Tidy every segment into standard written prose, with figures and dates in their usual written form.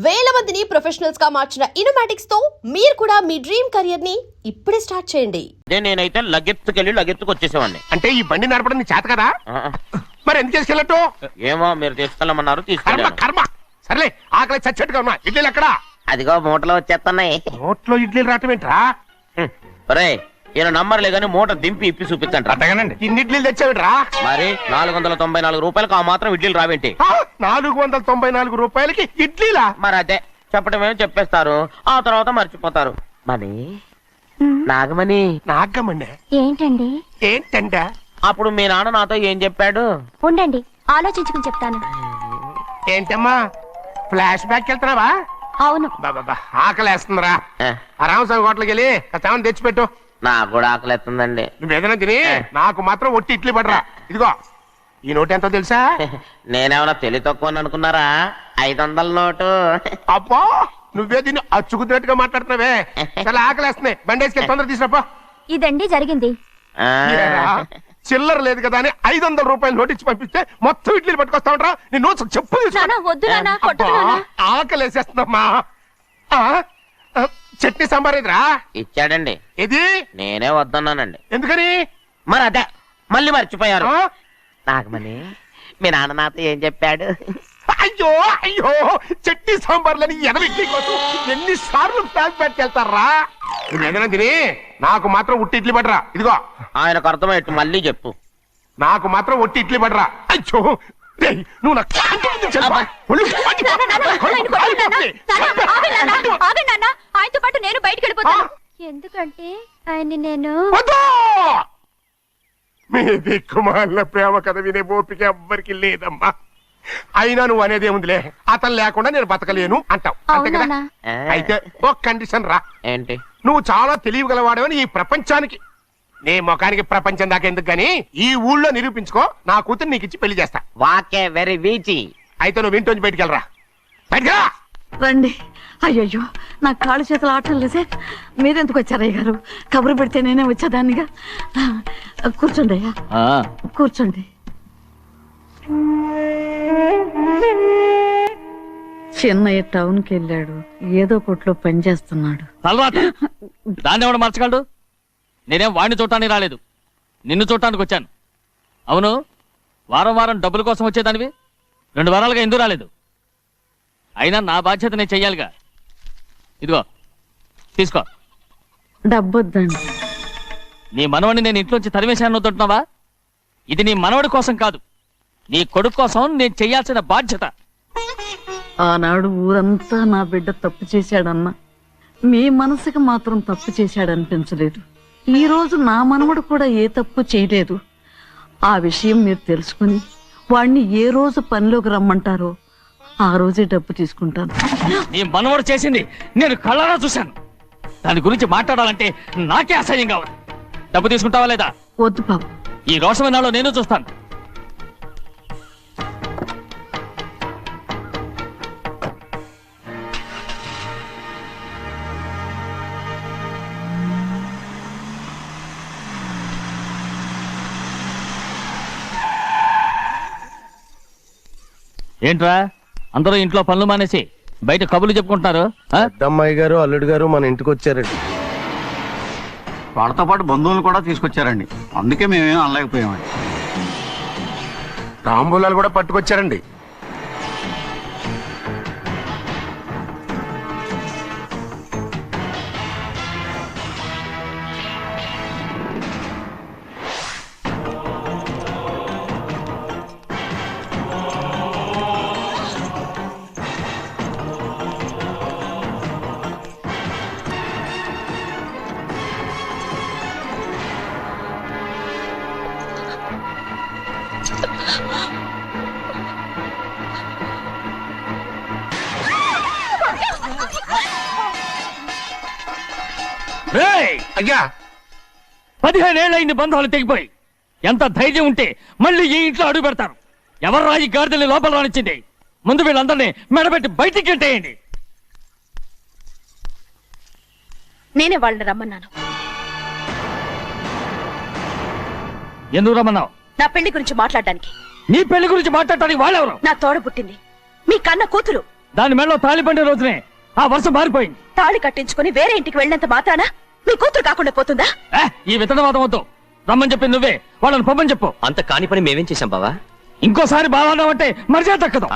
వేల మందిని ప్రొఫెషనల్స్ గా మార్చిన ఇనోమాటిక్స్ తో మీరు కూడా మీ డ్రీమ్ కెరియర్ ని ఇప్పుడే స్టార్ట్ చేయండి. నేనైతే లగెత్తుకెళ్ళి వచ్చేసేవాడిని. అంటే ఈ బండి నడపడం నీ చేత కదా, మరి ఎందుకు తీసుకెళ్ళట్టు? ఏమో మీరు తీసుకెళ్ళమన్నారు, తీసుకెళ్ళాను. కర్మ. సర్లే, ఆకలి చచ్చట్టుగా ఉన్నా. ఇడ్లీలు ఎక్కడా? అదిగో మూటలో వచ్చేస్తున్నాయి. నోట్లో ఇడ్లీలు రావటం ఏంట్రా? రే ఈయన నంబర్లే గానీ మూట దింపి ఇప్పి చూపించండి. అట్టగానండి. ఇన్ని ఇడ్లీలు తెచ్చావిడ్రా? మరి 494 రూపాయలకు ఆ మాత్రం ఇడ్లీలు రావేంటి? 494 రూపాయలకి ఇడ్లీలా? మరి అదే చెప్పడమేమో చెప్పేస్తారు, ఆ తర్వాత మర్చిపోతారు. మనీ నాగమణి. నాగమ్మండి ఏంటండి? ఏంటంట? అప్పుడు మీ నాన్న నాతో ఏం చెప్పాడు? ఉండండి, ఆలోచించుకుని చెప్తాను. ఏంటమ్మా, ఫ్లాష్ బ్యాక్ వెళ్తున్నావా? అవును. బాబా ఆకలేస్తుందిరా. ఆ రామస్వామి హోటల్కి వెళ్ళి కాస్త తెచ్చిపెట్టు. నాకు కూడా ఆకలిస్తుందండి. నువ్వేదైనా తిని నాకు మాత్రం ఒట్టి ఇడ్లీ పడరా. ఇదిగో ఈ నోటు ఎంతో తెలుసా? నేనేమన్నా తెలివి తక్కువ అనుకున్నారా? 500 నోటు. అబ్బా, నువ్వే దీన్ని అచ్చుకుతున్నట్టుగా మాట్లాడుతున్నావే. చాలా ఆకలేస్తున్నాయి, బండేసుకెళ్ళి తొందర తీసినప్పా. ఇదండి జరిగింది. చిల్లర లేదు కదా అని 500 రూపాయలు నోటు ఇచ్చి పంపిస్తే మొత్తం ఇడ్లీలు పట్టుకొస్తా ఉంటా. నీ నోట్స్ చెప్పు. ఆకలేసేస్తుందమ్మా. చట్నీ సాంబార్ ఇదిరా? ఇచ్చాడండి. ఇది నేనే వద్దన్నానండి. ఎందుకని? మరి అదే మళ్ళీ మర్చిపోయారు. నాగమణి మీ నాన్న నాతో ఏం చెప్పాడు? అయ్యో అయ్యో, చట్నీ సాంబార్లని ఇడ్లీ కోసం ఎన్నిసార్లు ఫ్లాష్ బ్యాక్ వెళ్తారా? నువ్వేదైనా తిని నాకు మాత్రం ఉట్టి ఇడ్లీ పడరా. ఇదిగో ఆయనకు అర్థమయ్యట్టు మళ్ళీ చెప్పు. నాకు మాత్రం ఒట్టి ఇడ్లీ పడరా. అయ్యో నువ్వు ఆయనతో పాటు నేను బయటకు వెళ్ళిపోతాను. ఎందుకంటే ఆయన్ని నేను మీ దిక్కుమాల ప్రేమ కథ వినే ఓపిక ఎవ్వరికి లేదమ్మా. అయినా నువ్వు అనేది ఏముందిలే, అతను లేకుండా నేను బతకలేను అంటావు, అంతే కదా? అయితే ఒక కండిషన్ రా. ఏంటి? నువ్వు చాలా తెలియగలవాడవని ఈ ప్రపంచానికి, నీ ముఖానికి ప్రపంచం దాకా ఎందుకు గానీ ఈ ఊళ్ళో నిరూపించుకో. నా కూతురు నీకు ఇచ్చి పెళ్లి చేస్తా. వాకే వెరీ వీచి. అయితే నువ్వు ఇంటి నుంచి బయటికి వెళ్ళరా. బయటకెళ్ళా. రండి. అయ్యయ్యో, నాకు కాళ్ళు చేతులు ఆటం లేదే. మీరెందుకు వచ్చారయ్య గారు? కబురు పెడితే నేనే వచ్చేదాన్నిగా. కూర్చోండి అయ్యా, కూర్చోండి. చిన్నయ్య టౌన్కి వెళ్ళాడు, ఏదో కొట్లో పని చేస్తున్నాడు. దాన్ని ఎవడు మార్చగలడు? నేనేం వాడిని చూడటానికి రాలేదు, నిన్ను చూడటానికి వచ్చాను. అవును, వారం వారం డబ్బుల కోసం వచ్చేదానివి 2 వారాలుగా ఎందుకు రాలేదు? అయినా నా బాధ్యత నేను చెయ్యాలిగా. ఇదిగో తీసుకో. డబ్బొద్దండి. నీ మనవడిని నేను ఇంట్లోంచి తరివేశాను వద్దంటున్నావా? ఇది నీ మనవడి కోసం కాదు, నీ కొడుకు కోసం నేను చెయ్యాల్సిన బాధ్యత. ఆనాడు ఊరంతా నా బిడ్డ తప్పు చేశాడన్నా, మీ మనసుకి మాత్రం తప్పు చేశాడనిపించలేదు. ఈ రోజు నా మనవడు కూడా ఏ తప్పు చేయలేదు. ఆ విషయం మీరు తెలుసుకుని వాడిని ఏ రోజు పనిలోకి రమ్మంటారో ఆ రోజే డబ్బు తీసుకుంటాను. నీ మనవడు చేసింది నేను కళ్ళారా చూశాను. దాని గురించి మాట్లాడాలంటే నాకే అసహ్యంగా ఉంది. డబ్బు తీసుకుంటావా లేదా? వద్దు బాబు. ఈ రోషమైన నాలో నేను చూస్తాను. ఏంట్రా అందరూ ఇంట్లో పనులు మానేసి బయట కబుర్లు చెప్పుకుంటున్నారు? పెద్దమ్మాయి గారు అల్లుడు గారు మన ఇంటికి వచ్చారండి. వాళ్ళతో పాటు బంధువులు కూడా తీసుకొచ్చారండి, అందుకే మేమేం అనలేకపోయామండి. తాంబూలాలు కూడా పట్టుకొచ్చారండి. అయ్యా, 15 ఏళ్ళైంది బంధాలు తెగిపోయి. ఎంత ధైర్యం ఉంటే మళ్ళీ ఈ ఇంట్లో అడుగు పెడతారు? ఎవరు రాయి గాడిదల్ని లోపల రానిచ్చింది? ముందు వీళ్ళందరినీ మెడబెట్టి బయటికి గెంటేయండి. నేనే వాళ్ళని రమ్మన్నాను. ఎందుకు రమ్మన్నావు? నా పెళ్లి గురించి మాట్లాడడానికి. నీ పెళ్లి గురించి మాట్లాడటానికి వాళ్ళెవరు? నా తోడ పుట్టింది, మీ కన్న కూతురు. దాని మెడలో తాళి పండే రోజునే ఆ వర్షం మారిపోయింది. తాళి కట్టించుకుని వేరే ఇంటికి వెళ్ళినంత మాత్రాన మీ కూతురు కాకుండా పోతుందా? ఈ విత్తనవాదం వద్దు. రమ్మని చెప్పి నువ్వే వాళ్ళని పంపని చెప్పు. అంత కాని పని మేమేం చేశాం బావా? ఇంకోసారి బావాలంటే మర్యాద తక్కదు.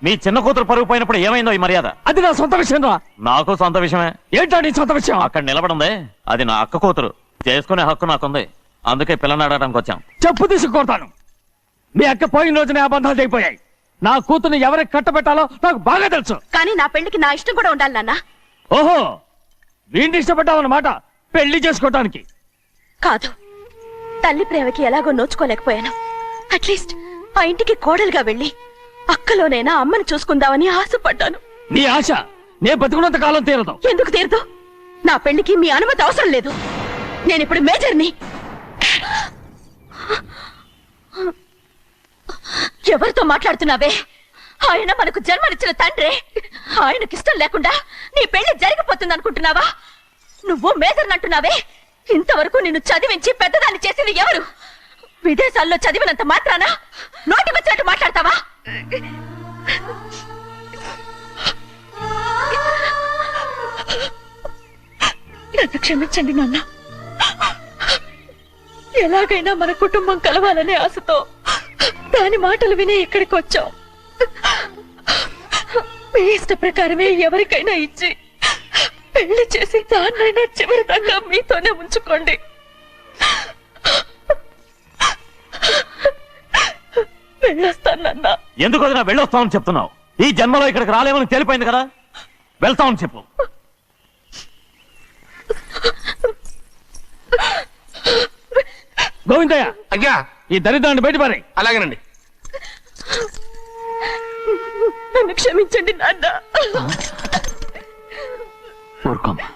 మీ చిన్న కూతురు పరుగు పోయినప్పుడు ఏమైందో ఈ మర్యాద? అది నా సొంత విషయం రా. నాకు సొంత విషయమే. ఏంటో నీ సొంత విషయం? అక్కడ నిలబడింది అది నా అక్క కూతురు. చేసుకునే హక్కు నాకుంది. అందుకే పిల్లని అడగడానికి వచ్చాం. చెప్పు తీసుకొడతాను. మీ అక్క పోయిన రోజునే ఆ బంధాలు అయిపోయాయి. నా కూతుర్ని ఎవరికి కట్టబెట్టాలో నాకు బాగా తెలుసు. కానీ నా పెళ్లికి నా ఇష్టం కూడా ఉండాలి నాన్న. ఓహో, వీడిని ఇష్టపడ్డావన్నమాట పెళ్లి చేసుకోవటానికి. కాదు, తల్లి ప్రేమకి ఎలాగో నోచుకోలేకపోయాను. అట్లీస్ట్ ఆ ఇంటికి కోడలుగా వెళ్ళి అక్కలోనైనా అమ్మని చూసుకుందామని ఆశపడ్డాను. నీ ఆశ నే బతుకున్నంత కాలం తీరదు. ఎందుకు తీరదు? నా పెళ్లికి మీ అనుమతి అవసరం లేదు. నేనిప్పుడు మేజర్ని. ఎవరితో మాట్లాడుతున్నావే? ఆయన మనకు జన్మనిచ్చిన తండ్రి. ఆయనకిష్టం లేకుండా నీ పెళ్లి జరిగిపోతుంది అనుకుంటున్నావా? నువ్వు మేజర్ని అంటున్నావే. ఇంతవరకు నిన్ను చదివించి పెద్దదాన్ని చేసింది ఎవరు? విదేశాల్లో చదివినంత మాత్రాన నోటికొచ్చినట్టు మాట్లాడతావా? నన్ను క్షమించండి నాన్న. ఎలాగైనా మన కుటుంబం కలవాలనే ఆశతో దాని మాటలు విని ఇక్కడికి వచ్చాం. మీ ఇష్ట ప్రకారమే ఎవరికైనా ఇచ్చి పెళ్లి చేసి దాన్నైనా చివరి దాకా మీతోనే ఉంచుకోండి. వెళ్ళొస్తానన్నా. ఎందుకు వదినా వెళ్ళొస్తామని చెప్తున్నావు? ఈ జన్మలో ఇక్కడికి రాలేమని తెలిపోయింది కదా. వెళ్తామని చెప్పు. గోవిందయ్య, అయ్యా, ఈ దరిద్రాన్ని బయటపడి. అలాగేనండి. నన్ను క్షమించండి నాన్న. ఊరుకోమ్మా,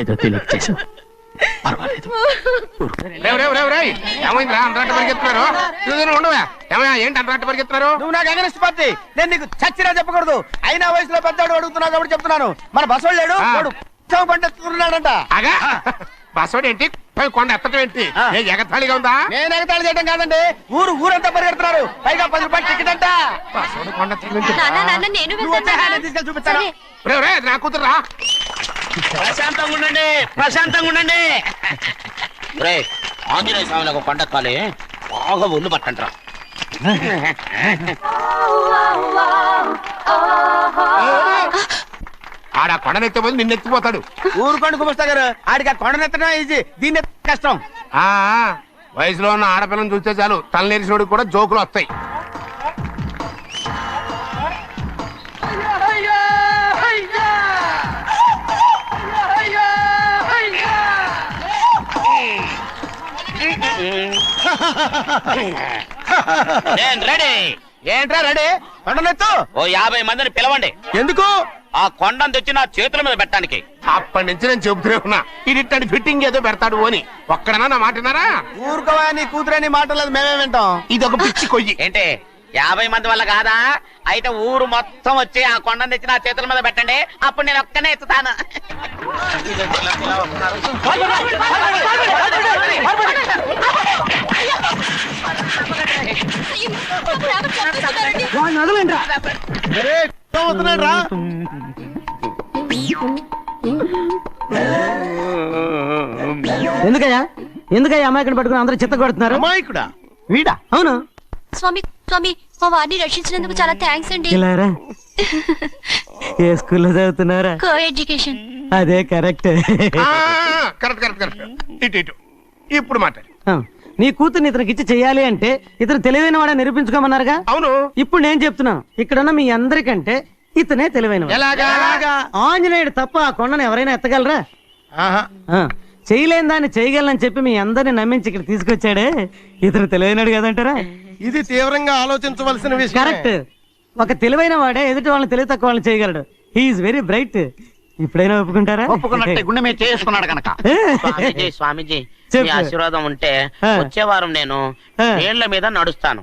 ఏదో తెలియక చేసావు, పర్వాలేదు. ఏమైందిరా అంతరాట పరిగెత్తున్నారు? ఉండవా? ఏమయ్యా, ఏంటి అంతరాట పరిగెత్తున్నారు? నువ్వు నాకు అగనిస్ట్ పార్టీ. నేను నీకు చచ్చినా చెప్పకూడదు. అయినా వయసులో పెద్దవాడు అడుగుతున్నావు కాబట్టి చెప్తున్నాను. మన బసవాడు లేడు, వాడు పండిస్తున్నాడంట. అగా బసవాడు ఏంటి? కొండ ఎత్తడం ఏంటి? ఏ ఎగతాళిగా ఉందా? నేను ఎగతాళి చేయడం కాదండి, ఊరంతా పరిగెడుతున్నారు. పైగా 10 రూపాయలు టికెట్ అంట. బసవాడు కొండ ఎత్తడం నాన్న, నాన్న, నేను నువ్వు వచ్చే వెళ్తాను. హ్యాండ్ తీసుకెళ్ళి చూపిస్తాను. నా కూతురా. ప్రశాంతంగా ఉండండి, ప్రశాంతంగా ఉండండి. ఆంజనేయ స్వామికి కొండ కాలే బాగా ఒళ్ళు పట్టంటారా. ఆడ కొండనెత్తే పోతే నిన్నెత్తిపోతాడు. ఊరుకోండి కుమస్తా గారు, ఆడికి ఆ కొండనెత్తడం ఈజీ, దీన్ని కష్టం. వయసులో ఉన్న ఆడపిల్లని చూస్తే చాలు తలనేరిసినోడికి కూడా జోకులు వస్తాయి. రెడీ. ఏంట్రా రెడీ? కొండనెత్తు. ఓ 50 మందిని పిలవండి. ఎందుకు? ఆ కొండను తెచ్చి నా చేతుల మీద పెట్టడానికి. అప్పటి నుంచి నేను చెబుతూనే ఉన్నా, ఇది ఫిట్టింగ్ ఏదో పెడతాడు అని. ఒక్కడనా నా మాట విన్నారా? ఊరుకోవా, నీ కూతురని మాటలేదు మేమే వింటాం. ఇది ఒక పిచ్చి కొయ్యి. ఏంటి 50 మంది వల్ల కాదా? అయితే ఊరు మొత్తం వచ్చి ఆ కొండను తెచ్చి నా చేతుల మీద పెట్టండి. అప్పుడు నేను ఒక్కనే ఎత్తుతాను. ఎందుకయ్యా అమ్మాయిని పట్టుకుని అందరూ చిత్త కొడుతున్నారు? అమాయకుడా వీడా? అవును. స్వామి, స్వామి, మా వారిని రక్షించినందుకు చాలా థ్యాంక్స్ అండి. ఇలారా, ఏ స్కూల్లో చదువుతున్నారా? Co education. అదే కరెక్ట్. Correct correct correct. ఇటు ఇప్పుడు మాట్లాడు. నీ కూతుర్ని ఇతనికి ఇచ్చి చెయ్యాలి అంటే ఇతను తెలివైన వాడని నిరూపించుకోమన్నారుగా. అవును. ఇప్పుడు నేను చెప్తున్నాను, ఇక్కడున్న మీ అందరికంటే ఇతనే తెలివైన. ఎలాగా? ఆంజనేయుడు తప్ప ఆ కొండను ఎవరైనా ఎత్తగలరా? చేయలేని దాన్ని చేయగలనని చెప్పి మీ అందరిని నమ్మించి ఇక్కడ తీసుకొచ్చాడే, ఇతను తెలివైనడు కదంటారా? ఇది తీవ్రంగా ఆలోచించవలసిన విషయం. కరెక్ట్. ఒక తెలివైన వాడే ఎదుటి వాళ్ళని తెలివి తక్కువ వాళ్ళని చేయగలడు. He is very bright. ఇప్పుడైనా ఒప్పుకుంటారా? ఒప్పుకున్నట్టే గుండె మీద చేసుకున్నాడు కనుక. స్వామీజీ, స్వామీజీ, మీ ఆశీర్వాదం ఉంటే వచ్చే వారం నేను నీళ్ల మీద నడుస్తాను.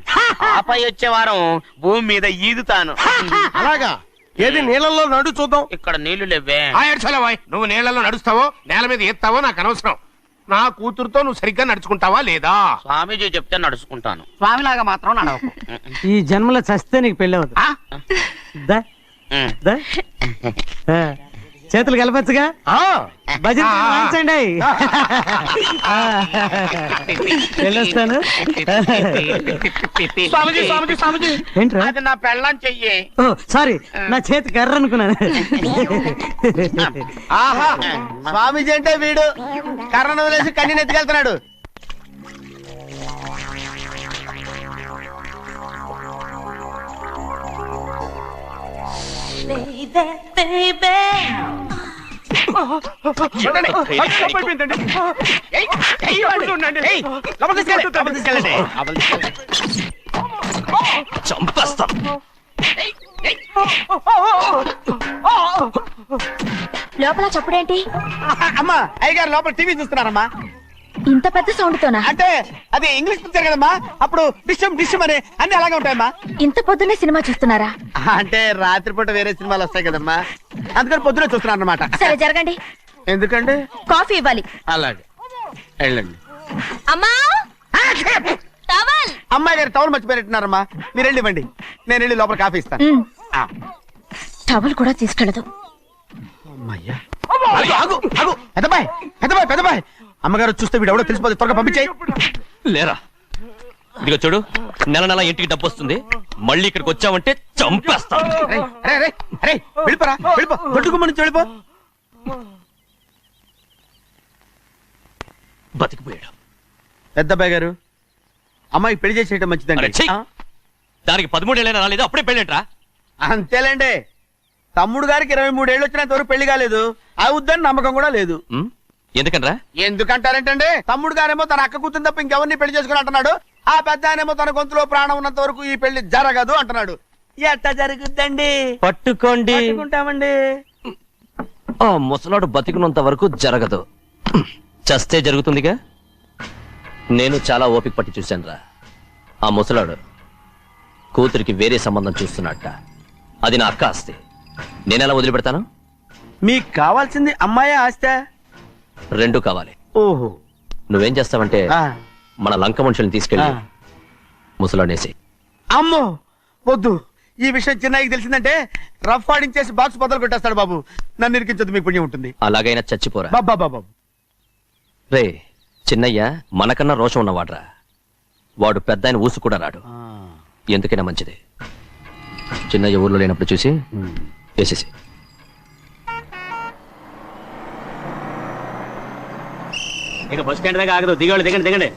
ఆపై వచ్చే వారం భూమి మీద ఈదుతాను. అలాగా? ఏది నీళ్ళల్లో నడు చూద్దాం. ఇక్కడ నీళ్లు లేవే. నువ్వు నీళ్లలో నడుస్తావో నేల మీద ఎత్తావో నాకు అనవసరం. నా కూతురుతో నువ్వు సరిగ్గా నడుచుకుంటావా లేదా? స్వామీజీ చెప్తే నడుచుకుంటాను. స్వామిలాగా మాత్రం నడవకు. ఈ జన్మలో చస్తే నీకు పెళ్ళి అవుతుంది. దా, దా. ఆ, చేతులు కలపచ్చుగా. భజన వాయించండి. వెళ్ళొస్తాను. స్వామీజీ స్వామీజీ స్వామీజీ ఏంట్రా? అది నా పెళ్ళం చెయ్యి. ఓ సారీ, నా చేతి కర్ర అనుకున్నాను. ఆహా స్వామీజీ అంటే వీడు కర్రను వదిలేసి కన్నీ నెత్తికెళ్తున్నాడు. చంపేస్తా. లోపల చప్పుడేంటి? అమ్మా అయ్యగారు లోపల టీవీ చూస్తున్నారమ్మా. ఇంత పెద్ద సౌండ్ తోనా? అంటే అది ఇంగ్లీష్ పిక్చర్ కదమ్మా, అప్పుడు డిస్టమ్ డిస్టమ్ అని అన్ని అలాగే ఉంటాయమ్మా. ఇంత పొద్దున్నే సినిమా చూస్తున్నారా? అంటే రాత్రిపూట వేరే సినిమాలు వస్తాయి కదమ్మా, అందుకని పొద్దునే చూస్తున్నాను అనమాట. సరే జరగండి. ఎందుకండి? కాఫీ ఇవ్వాలి. అలాగే వెళ్ళండి. అమ్మా టవల్. అమ్మాయి గారు టవల్ మర్చిపోయినట్టున్నారమ్మా, మీరు వెళ్ళి ఇవ్వండి, నేను వెళ్ళి లోపల కాఫీ ఇస్తాను. టవల్ కూడా తీసుకెళ్ళదు. అమ్మయ్యా. ఆగు, ఆగు, ఆగు. పెద్దబాయ్ పెద్దబాయ్ పెద్దబాయ్, అమ్మగారు చూస్తే వీడు ఎవడో తెలిసిపోతే త్వరగా పంపించేయి. లేరా, ఇదిగో చూడు, నెల నెల ఇంటికి డబ్బు వస్తుంది, మళ్ళీ ఇక్కడికి వచ్చావంటే చంపేస్తా. అరే వెళ్ళిపోరా, వెళ్ళిపో, దొడ్డుకుమ్మ నుంచి వెళ్ళిపో. బతికిపోయాడు. పెద్దబాయ్ గారు, అమ్మాయి పెళ్లి చేసేయటం అరే, మంచిదండి. ఛీ! దానికి 13 ఏళ్ళైనా రాలేదు, అప్పుడే పెళ్ళేంట్రా? అంతేలేండి, తమ్ముడు గారికి 23 ఏళ్ళు వచ్చినంత వరకు పెళ్లి కాలేదు, అవుద్దని నమ్మకం కూడా లేదు. ఎందుకనరా? ఎందుకంటారేంటండి, తమ్ముడు గారేమో తన అక్క కూతురు తప్ప ఇంకెవరిని పెళ్లి చేసుకుని అంటున్నాడు, ఆ పెద్ద ఆయనేమో తన గొంతులో ప్రాణం ఉన్నంత వరకు ఈ పెళ్లి జరగదు అంటున్నాడు. ఎట్ట జరుగుద్దండి? పట్టుకోండి. పట్టుకుంటామండి. ఆ ముసలాడు బతికినంత వరకు జరగదు, చస్తే జరుగుతుందిగా. నేను చాలా ఓపిక పట్టి చూశానురా. ఆ ముసలాడు కూతురికి వేరే సంబంధం చూస్తున్నట్ట. అది నా అక్క ఆస్తి, నేనెలా వదిలిపెడతాను? మీకు కావాల్సింది అమ్మాయి ఆస్తా? రెండు కావాలి. ఓహో. నువ్వేం చేస్తావంటే మన లంక మనుషుల్ని తీసుకెళ్ళి ముసలాడేసి. అమ్మో వద్దు, ఈ విషయం చిన్నయ్యకి తెలిసిందంటే రఫ్ ఆడించేసి బాక్స్ బదులు కొట్టేస్తాడు బాబు. నన్ను ఇరికించదు, మీకు పుణ్యం ఉంటుంది. అలాగైనా చచ్చిపోరా. బాబా బాబా. రే చిన్నయ్య మనకన్నా రోషం ఉన్నవాడ్రా, వాడు పెద్ద ఆయన ఊసు కూడా రాడు. ఎందుకైనా మంచిది చిన్నయ్య ఊర్లో లేనప్పుడు చూసి వేసేసి. ఇక బస్ స్టాండ్ దాకా ఆగదు, దిగండి దిగండి దిగండి.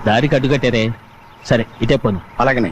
దారికి అడ్డుకట్టారే, సరే ఇటే పోను. అలాగనే.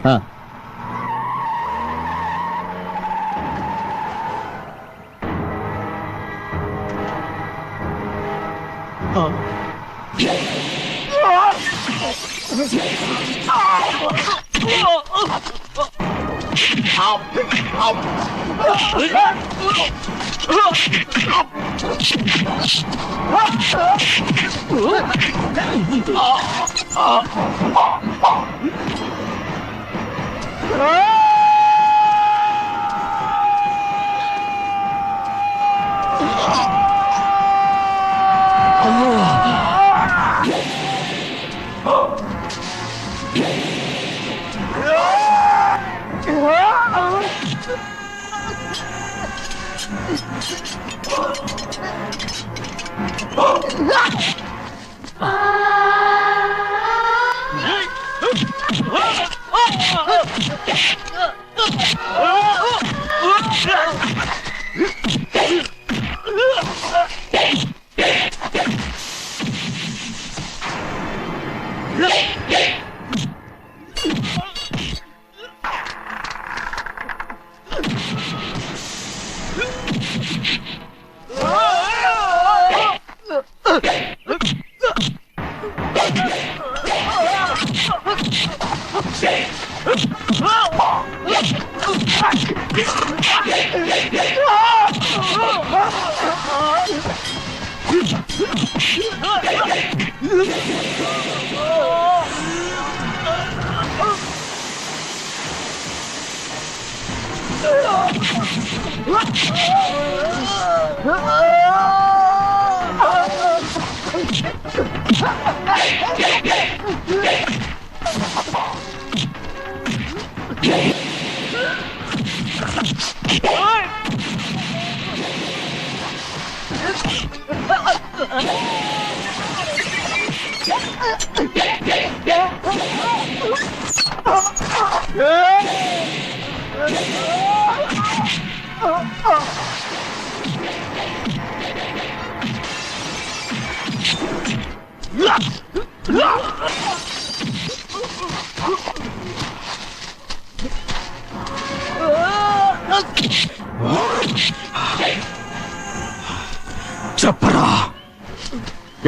చెప్పరా,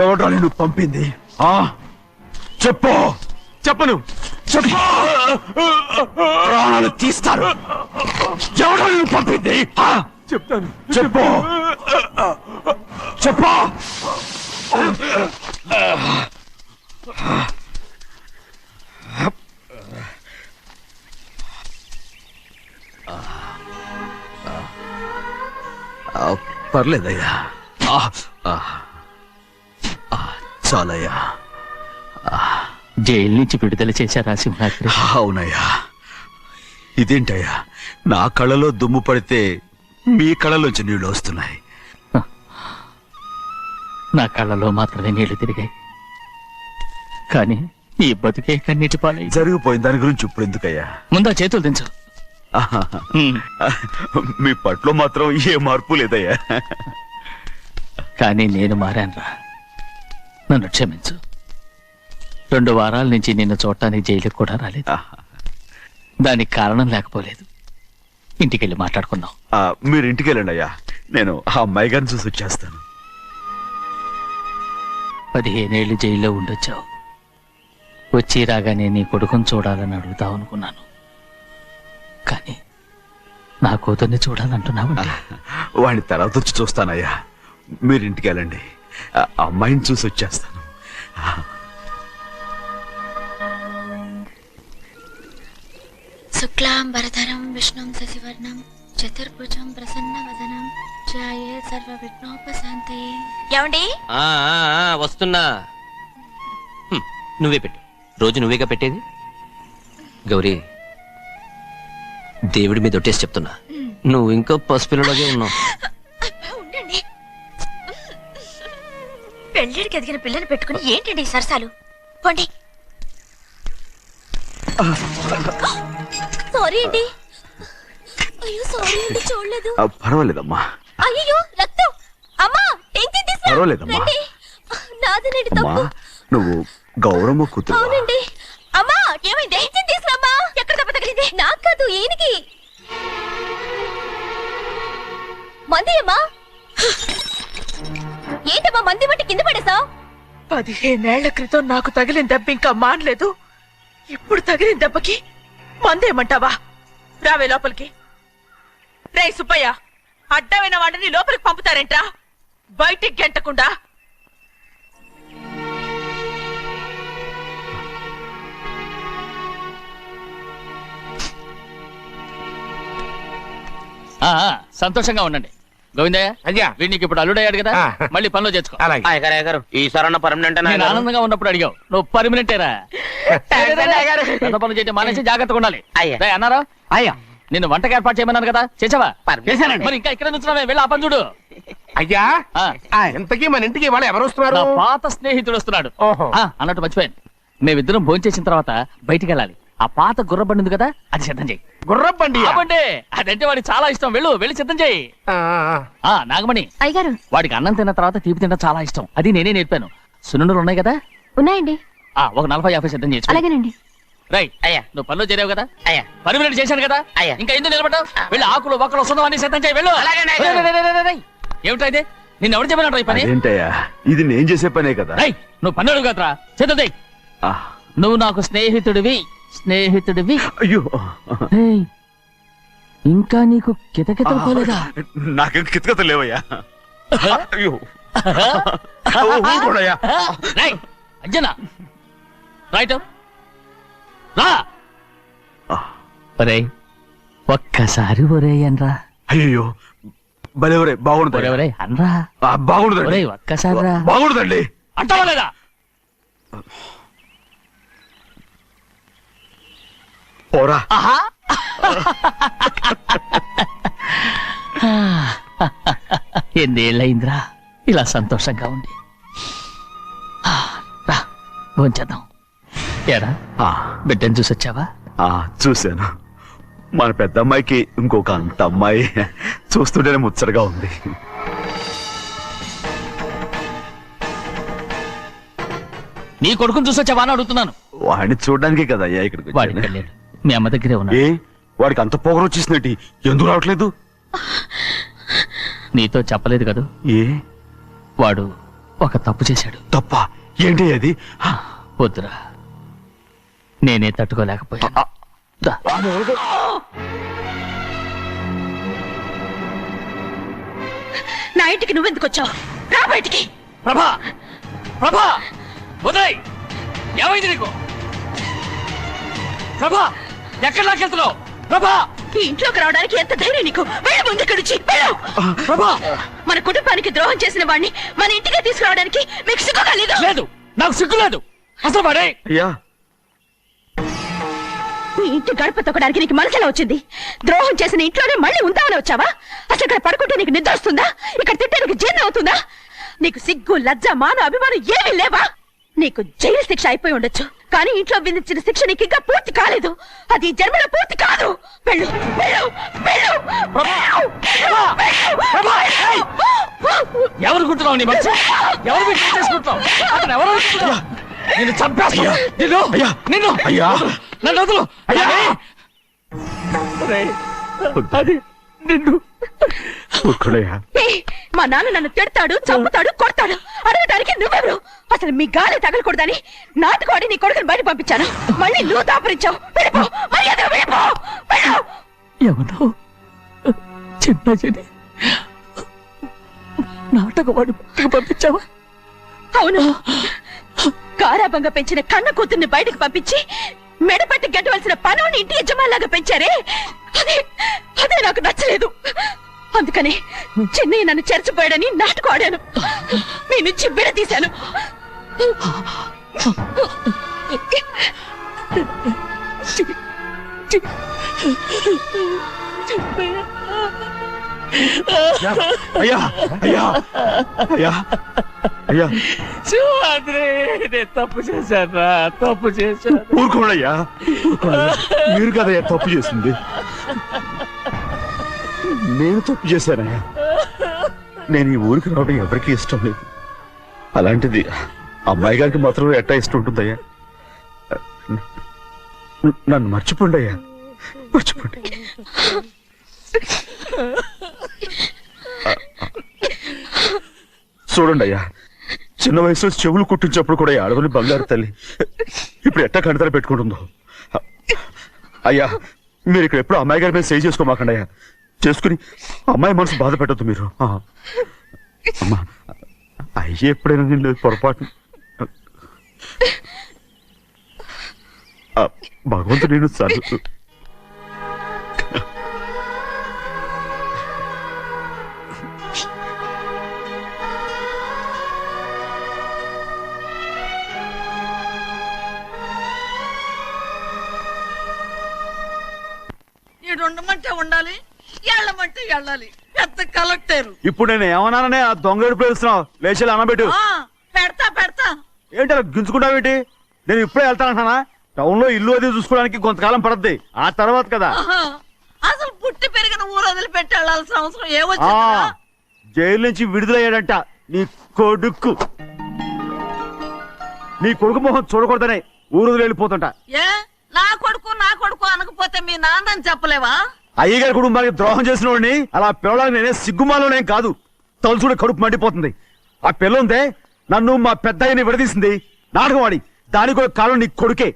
ఎవడా నిన్ను పంపింది? చెప్పు. చెప్పను. చెప్పు, ప్రాణాలు తీస్తారు. ఎవడా నిన్ను పంపింది? చెప్తాను. చెప్పు. చెప్పు. పర్లేదయ్యా, చాలయ్యా. జైలు నుంచి విడుదల చేశారా సింహాద్రి? అవునయ్యా. ఇదేంటయ్యా, నా కళ్ళలో దుమ్ము పడితే మీ కళ్ళలోంచి నీళ్లు వస్తున్నాయి. నా కళ్ళలో మాత్రమే నీళ్లు తిరిగాయి, కానీ ఈ బతుకే కన్నీటి పాలై. జరిగిపోయిన దాని గురించి ఇప్పుడు ఎందుకయ్యా? ముందా చేతులు దించు. మీ పట్లో మాత్రం ఏ మార్పు లేదయ్యా. కానీ నేను మారానురా, నన్ను క్షమించు. 2 వారాల నుంచి నిన్ను చూడటానికి జైలుకి కూడా రాలేదు. దానికి కారణం లేకపోలేదు. ఇంటికెళ్ళి మాట్లాడుకుందాం. మీరు ఇంటికి వెళ్ళండి అయ్యా, నేను ఆ అమ్మాయి గారిని చూసి వచ్చేస్తాను. 15 ఏళ్ళు జైల్లో ఉండొచ్చావు. వచ్చి రాగానే నీ కొడుకుని చూడాలని అడుగుతావు అనుకున్నాను, కానీ నా కూతుర్ని చూడాలంటున్నావు. వాడిని తర్వాత వచ్చి చూస్తానయ్యా, మీరు ఇంటికి వెళ్ళండి. ఆ అమ్మాయిని చూసి వచ్చేస్తాను. శుక్లాంబరధరం విష్ణుం శశివర్ణం చతుర్భుజం ప్రసన్నవదనం ధ్యాయే సర్వ విఘ్నోపశాంతయే. ఏమండి? వస్తున్నా. నువ్వే పెట్టు, రోజు నువ్వేగా పెట్టేది. గౌరీ, దేవుడి మీద ఒట్టేసి చెప్తున్నా, నువ్వు ఇంకా పసిపిల్లలాగే ఉన్నావు. ఉండండి, పెళ్ళిడికి ఎదిగిన పిల్లని పెట్టుకుని ఏంటండి ఈ సరసాలు? పోండి. సారీ అండి. అయ్యో సారీ అండి, చూడలేదు. పర్వాలేదమ్మా. అయ్యో రక్తం. అమ్మా టెంకి తీసురా. పర్వాలేదమ్మా. నాదనండి తప్పు. నువ్వు గౌరమ్మ కూతురు. అవునండి. అమ్మా ఏమైంది? టెంకి తీసురామ్మా. ఎక్కడ దెబ్బ తగిలింది? నాకు కాదు, ఈయనకి. మంది అమ్మా. ఏంటమ్మా మంది బట్టి కింద పడేసావు? 15 ఏళ్ల క్రితం నాకు తగిలిన దెబ్బ ఇంకా మానలేదు. ఇప్పుడు తగిలిన దెబ్బకి మందేమంటావా? రావే లోపలికి. రే సుబ్బయ్య, అడ్డమైన వాడిని లోపలికి పంపుతారేంట్రా? బయటికి గెంటకుండా. సంతోషంగా ఉండండి గోవిందయ్య. అయ్యా, వీడికి ఇప్పుడు అల్లుడయ్యాడు కదా, మళ్ళీ పనిలో చేర్చుకో. ఈసారన్న పర్మనెంట్ నేను ఆనందంగా ఉన్నప్పుడు అడిగావు, నువ్వు పర్మనెంటేరా. పెద్ద పనులు చేయడం మానేసి జాగ్రత్తగా ఉండాలి. రేయ్ అన్నారా? అయ్యా, నిన్ను వంటకి ఏర్పాటు చేయమన్నాను కదా, చేసావా? చేశానండి. మరి ఇంకా ఇక్కడ నుంచున్నావే, వెళ్ళి ఆ పని చూడు. అయ్యా, ఇంతకీ మన ఇంటికి వాళ్ళు ఎవరు వస్తున్నారు? నా పాత స్నేహితుడు వస్తున్నాడు. ఓహో. అన్నట్టు మర్చిపోయాను, మేమిద్దరం భోంచేసిన తర్వాత బయటికి వెళ్ళాలి. ఆ పాత గుర్రబండి ఉంది కదా, అది సిద్ధం చేయి. గుర్రబండి? అదంటే వాడికి చాలా ఇష్టం. వెళ్ళి సిద్ధం చేయి. నాగమణి, అయ్యగారు, వాడికి అన్నం తిన్న తర్వాత తీపి తినడం చాలా ఇష్టం. అది నేనే నేర్పాను. సున్నుండలు ఉన్నాయి కదా? ఉన్నాయండి. ఒక 40-50 సిద్ధం చేసి. అలాగేనండి. రైట్. అయ్యా, నువ్వు పనిలో చేరావు కదా, అయ్యా పర్మినెంట్ చేశాను కదా, అయ్యా ఇంకా ఎందుకు నిలబడ్డావు? వెళ్ళి ఆకులు ఒక్కలు వస్తుందో అన్ని సిద్ధం చేయి. వెళ్ళు. ఏమిటా ఇది? నిన్ను ఎవరు చెప్పినట్టు ఈ పని? ఏంటయ్యా, ఇది నేను చేసే పనే కదా. నువ్వు పని అడుగు కదరా, సిద్ధం చేయి. నువ్వు నాకు స్నేహితుడివి. అయ్యో, ఇంకా నీకు కితకితలు పోలేదా? నాకేం కితకిత లేవయ్యా. అయ్యో, అంజనా రైట్ రా. ఒరేయ్ ఒక్కసారి ఒరేయ్ అనరా. అయ్యో భలే ఒరే బాగుంటుంది. ఒరేయ్ అనరా. బాగుండదండి. ఒరేయ్ ఒక్కసారి రా. బాగుండదండి. అంటావా లేదా? పోరా. ఎన్నేళ్ళయిందిరా ఇలా సంతోషంగా ఉండి. రా భోంచేద్దాం. ఏరా బిడ్డను చూసొచ్చావా? చూశాను. మన పెద్ద అమ్మాయికి ఇంకొక అంత అమ్మాయి చూస్తుంటేనే ముచ్చటగా ఉంది. నీ కొడుకుని చూసొచ్చావా అని అడుగుతున్నాను. వాడిని చూడడానికి కదా అయ్యా ఇక్కడికి వాడికి వెళ్ళాడు. మీ అమ్మ దగ్గరే ఉన్నా. వాడికి అంత పొగరు వచ్చేసినట్టు ఎందుకు రావట్లేదు? నీతో చెప్పలేదు కదా. వాడు ఒక తప్పు చేశాడు. తప్ప ఏంటి అది? వద్దురా, నేనే తట్టుకోలేకపోయాను. నా ఇంటికి నువ్వెందుకు వచ్చావు? రా బయటికి. ప్రభా ప్రభా ఉదయ్ ఏమైంది నీకు? ప్రభా ఎక్కడ లాకెళ్తున్నావు? ప్రభా ఈ ఇంట్లోకి రావడానికి ఎంత ధైర్యం నీకు? వెళ్ళు ముందు ఇక్కడి నుంచి వెళ్ళు. ప్రభా మన కుటుంబానికి ద్రోహం చేసిన వాడిని మన ఇంటికే తీసుకురావడానికి మీకు సిగ్గుగా లేదు? లేదు, నాకు సిగ్గు లేదు అసలు. వాడే ఈ ఇంటి గడప తొక్కడానికి నీకు మనసులో వచ్చింది. ద్రోహం చేసిన ఇంట్లోనే మళ్ళీ ఉందామని వచ్చావా? అసలు ఇక్కడ పడుకుంటే నీకు నిద్ర వస్తుందా? ఇక్కడ తింటే నీకు జీర్ణం అవుతుందా? నీకు సిగ్గు లజ్జ మాన అభిమానం ఏమీ లేవా? నీకు జైలు శిక్ష అయిపోయి ఉండొచ్చు, కానీ ఇంట్లో విధించిన శిక్ష నీకు ఇంకా పూర్తి కాలేదు. అది జన్మలో పూర్తి కాదు. వెళ్ళు వెళ్ళు వెళ్ళు. ఎవరు కుంటున్నావు? నీ మంచి ఎవరు చేసుకుంటున్నావు? అతను ఎవరు? నిన్ను చంపేస్తా. నిన్ను నన్ను వదులు. నిన్ను మా నాన్న నన్ను తిడతాడు, చంపుతాడు, కొడతాడు. అడగడానికి నువ్వెవరు? అసలు మీ గాలి తగలకూడదని నాటుకోడి నీ కొడుకుని బయట పంపించాను. మళ్ళీ నువ్వు దాపరించావు. వెళ్ళిపో, మర్యాదగా వెళ్ళిపో. ఎవరో చిన్న నాటకవాడి పంపించావా? అవును, గారాబంగా పెంచిన కన్న కూతుర్ని బయటకు పంపించి మెడపట్టి గెట్టవలసిన పనుని ఇంటి యజమానిలాగా పెంచారే, అదే నాకు నచ్చలేదు. అందుకని చిన్నయ్య నన్ను చెరచిపోయాడని నాటకం ఆడాను. మీ నుంచి విడదీశాను. అయ్యా అయ్యా అయ్యా అయ్యా తప్పు చేశాను, తప్పు చేశాను. ఊరుకోడయ్యా, మీరు కదయ్యా తప్పు చేసింది. నేను తప్పు చేశానయ్యా. నేను ఈ ఊరికి రావడం ఎవరికి ఇష్టం లేదు. అలాంటిది అమ్మాయి గారికి మాత్రం ఎట్టా ఇష్టం ఉంటుందయ్యా. నన్ను మర్చిపోండి అయ్యా, మర్చిపోండి. చూడండి అయ్యా, చిన్న వయసులో చెవులు కుట్టించినప్పుడు కూడా ఆడవని బంగారు తల్లి ఇప్పుడు ఎట్టా కంటతల పెట్టుకుంటుందో. అయ్యా మీరు ఇక్కడ ఎప్పుడు అమ్మాయి గారి మీద సేవ్ చేసుకోమాకండి అయ్యా. చేసుకుని అమ్మాయి మనసు బాధ పెట్టద్దు మీరు. అమ్మా అయ్యే ఎప్పుడైనా నేను పొరపాటు భగవంతుడు నేను సార్. ఉండమంటే ఉండాలి, ఎళ్ళమంటే వెళ్ళాలి. పెద్ద కలెక్టర్. ఇప్పుడు నేను ఏమన్నాననే ఆ దొంగ ఎడుపు వేస్తున్నావు? లేచేలా అన్నబెట్టు. పెడతా పెడతా. ఏంటి అలా గించుకుంటావేంటి? నేను ఇప్పుడే వెళ్తానంటానా? టౌన్ లో ఇల్లు అది చూసుకోవడానికి కొంతకాలం పడద్ది, ఆ తర్వాత కదా. అసలు పుట్టి పెరిగిన ఊరు వదిలిపెట్టి వెళ్ళాల్సిన అవసరం ఏమొచ్చింది? జైలు నుంచి విడుదలయ్యాడంట నీ కొడుకు. నీ కొడుకు మొహం చూడకూడదనే ఊరు వదిలి వెళ్ళిపోతుంటా. ఏ నా కొడుకు అనకపోతే మీ నాన్నని చెప్పలేవా? అయ్యగారి కుటుంబానికి ద్రోహం చేసిన వాడిని అలా పిల్లడానికి నేనే సిగ్గుమాలోనేం కాదు. తలుచుకుంటే కడుపు మండిపోతుంది. ఆ పిల్లందే నన్ను మా పెద్దయ్యని విడదీసింది నాటకం ఆడి. దానికి కూడా కాలం నీ కొడుకే.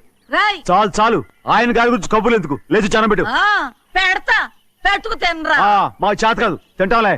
చాలు చాలు, ఆయన గారి గురించి కబుర్లు ఎందుకు? లేచి జనం పెట్టు. పెడతా, పెట్టుకు తినరా. మా చేత కాదు, తింటాలే.